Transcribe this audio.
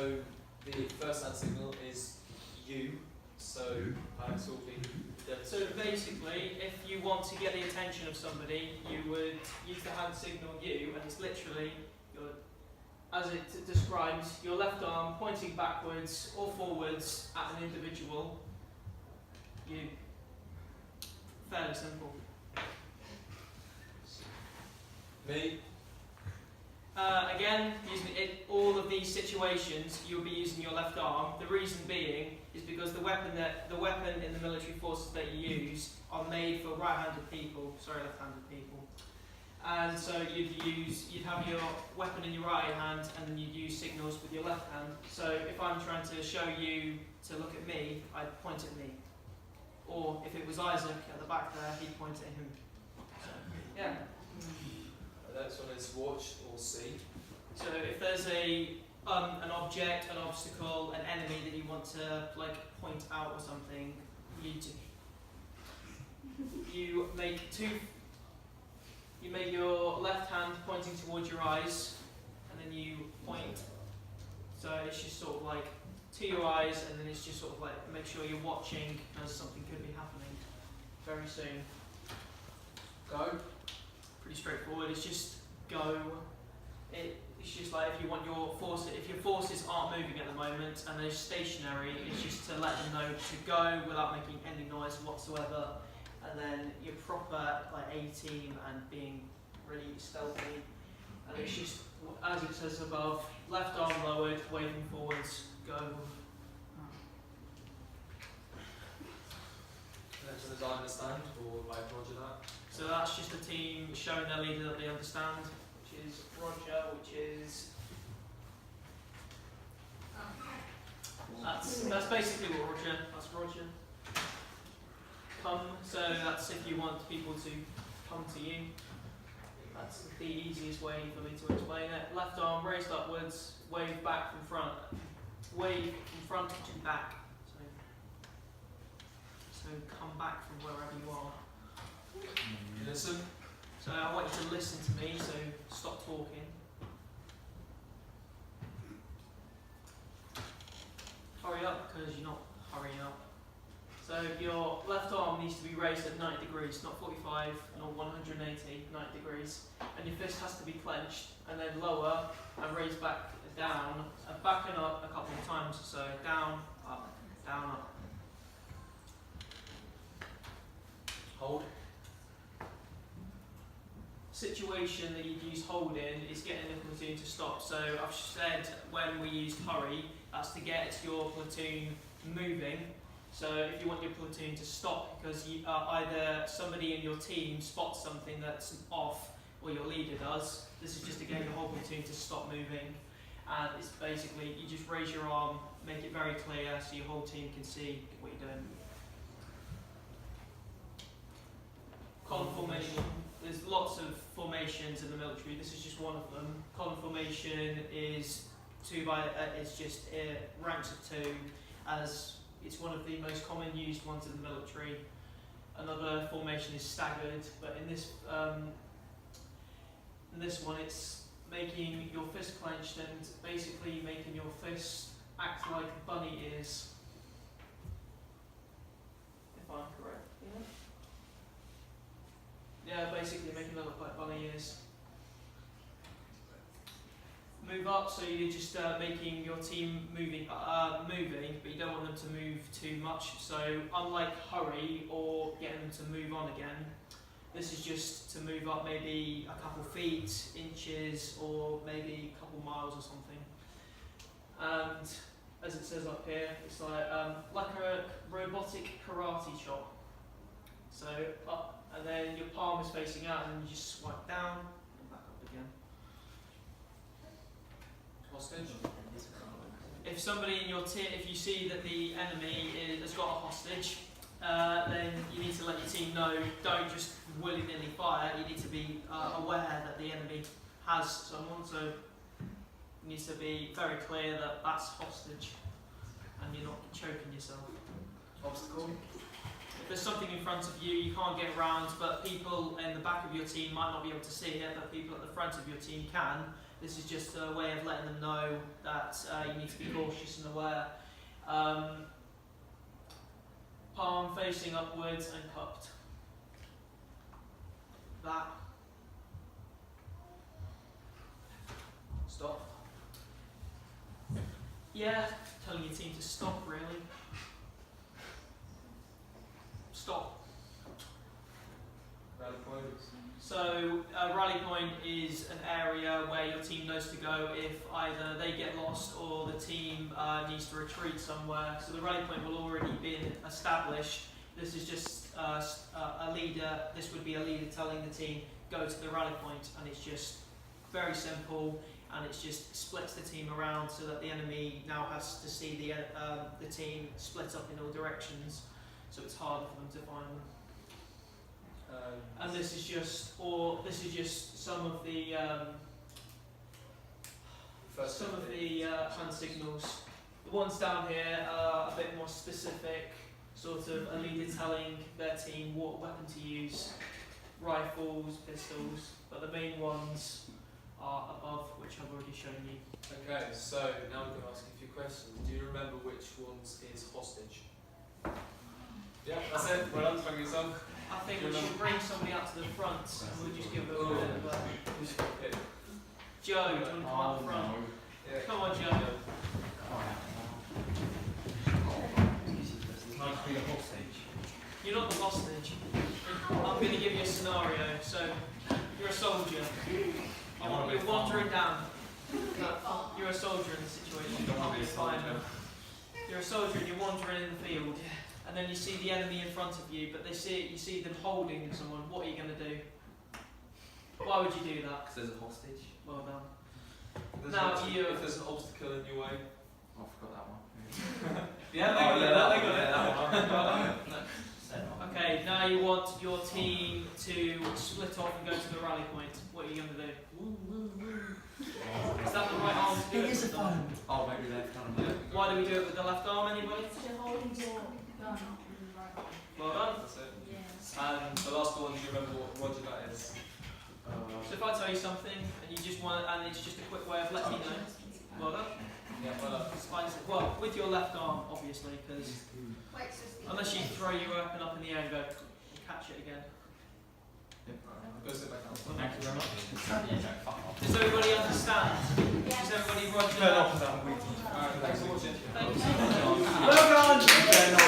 So the first hand signal is you. So I'm talking. So basically, if you want to get the attention of somebody, you would use the hand signal you, and it's literally, as it describes, your left arm pointing backwards or forwards at an individual. You. Fairly simple. Me. Again, using all of these situations, you'll be using your left arm. The reason being is because the weapon in the military forces that you use are made for left-handed people. And so you'd have your weapon in your right hand, and then you'd use signals with your left hand. So if I'm trying to show you to look at me, I'd point at me. Or if it was Isaac at the back there, he'd point at him. So, yeah. The next one is watch or see. So if there's an object, an obstacle, an enemy that you want to point out or something, you make your left hand pointing towards your eyes, and then you point. So it's just sort of to your eyes, and then it's just sort of make sure you're watching, because something could be happening very soon. Go. Pretty straightforward. It's just go. It's just if you want your forces aren't moving at the moment and they're stationary, it's just to let them know to go without making any noise whatsoever. And then you're proper A-team and being really stealthy. And it's just, as it says above, left arm lowered, waving forwards, go. Next one is I understand, or like Roger that. So that's just a team showing their leader that they understand, which is Roger, which is... That's basically what that's Roger. Come, so that's if you want people to come to you. That's the easiest way for me to explain it. Left arm raised upwards, wave back from front. Wave from front to back. So come back from wherever you are. Listen. So I want you to listen to me, so stop talking. Hurry up, because you're not hurrying up. So your left arm needs to be raised at 90 degrees, not 45, nor 180, 90 degrees. And your fist has to be clenched, and then lower, and raise back down, and back and up a couple of times. So down, up, down, up. Hold. Situation that you'd use hold in is getting the platoon to stop. So I've said when we used hurry, that's to get your platoon moving. So if you want your platoon to stop because either somebody in your team spots something that's off or your leader does, this is just to get your whole platoon to stop moving. And it's basically, you just raise your arm, make it very clear so your whole team can see what you're doing. Column formation. There's lots of formations in the military. This is just one of them. Column formation is just ranks of two, as it's one of the most common used ones in the military. Another formation is staggered, but in this one it's making your fist clenched and basically making your fist act like bunny ears. If I'm correct. Yeah, basically making them look like bunny ears. Move up, so you're just making your team moving, but you don't want them to move too much. So unlike hurry or getting them to move on again, this is just to move up maybe a couple feet, inches, or maybe a couple miles or something. And as it says up here, it's like a robotic karate chop. So up. And then your palm is facing out, and then you just swipe down and back up again. Hostage. If somebody in your team, if you see that the enemy has got a hostage, then you need to let your team know. Don't just willy-nilly fire. You need to be aware that the enemy has someone. So you need to be very clear that that's hostage, and you're not choking yourself. Obstacle. If there's something in front of you, you can't get around, but people in the back of your team might not be able to see it, but people at the front of your team can, This is just a way of letting them know that you need to be cautious and aware. Palm facing upwards and cupped. That. Stop. Yeah, telling your team to stop really. Stop. Rally point. So a rally point is an area where your team knows to go if either they get lost or the team needs to retreat somewhere. So the rally point will already been established. This is just a leader. This would be a leader telling the team go to the rally point, and it's just very simple. And it just splits the team around so that the enemy now has to see the team split up in all directions. So it's harder for them to find them. And this is just some of the hand signals. The ones down here are a bit more specific, sort of a leader telling their team what weapon to use, rifles, pistols, but the main ones are above, which I've already shown you. Okay, so now we're going to ask you a few questions. Do you remember which ones is hostage? Yeah, that's it. Well done, thank you, son. I think we should bring somebody up to the front and we'll just give them a bit of a... Joe, do you want to come up front? Yeah. Come on, Joe. You're not the hostage. I'm going to give you a scenario. So, you're a soldier. You're wandering down. No, you're a soldier in the situation. You're fine. You're a soldier and you're wandering in the field. And then you see the enemy in front of you, but you see them holding someone. What are you going to do? Why would you do that? Because there's a hostage. Well done. If there's an obstacle in your way. Oh, I forgot that one. Yeah, they got it. Okay, now you want your team to split off and go to the rally point. What are you going to do? Is that the right arm to do it? With them? Oh, maybe left arm. Yeah. Why do we do it with the left arm, anybody? Well done. That's it. And the last one, do you remember what Roger that is? So if I tell you something and you just want, and it's just a quick way of letting you know. Well done. Yeah, well done. Spice it. Well, with your left arm, obviously, because unless you throw your weapon up in the air and go and catch it again. Go sit back down. Thank you very much. Does everybody understand? Does everybody roger that? Alright, thanks for watching. Thank you so much. Well done!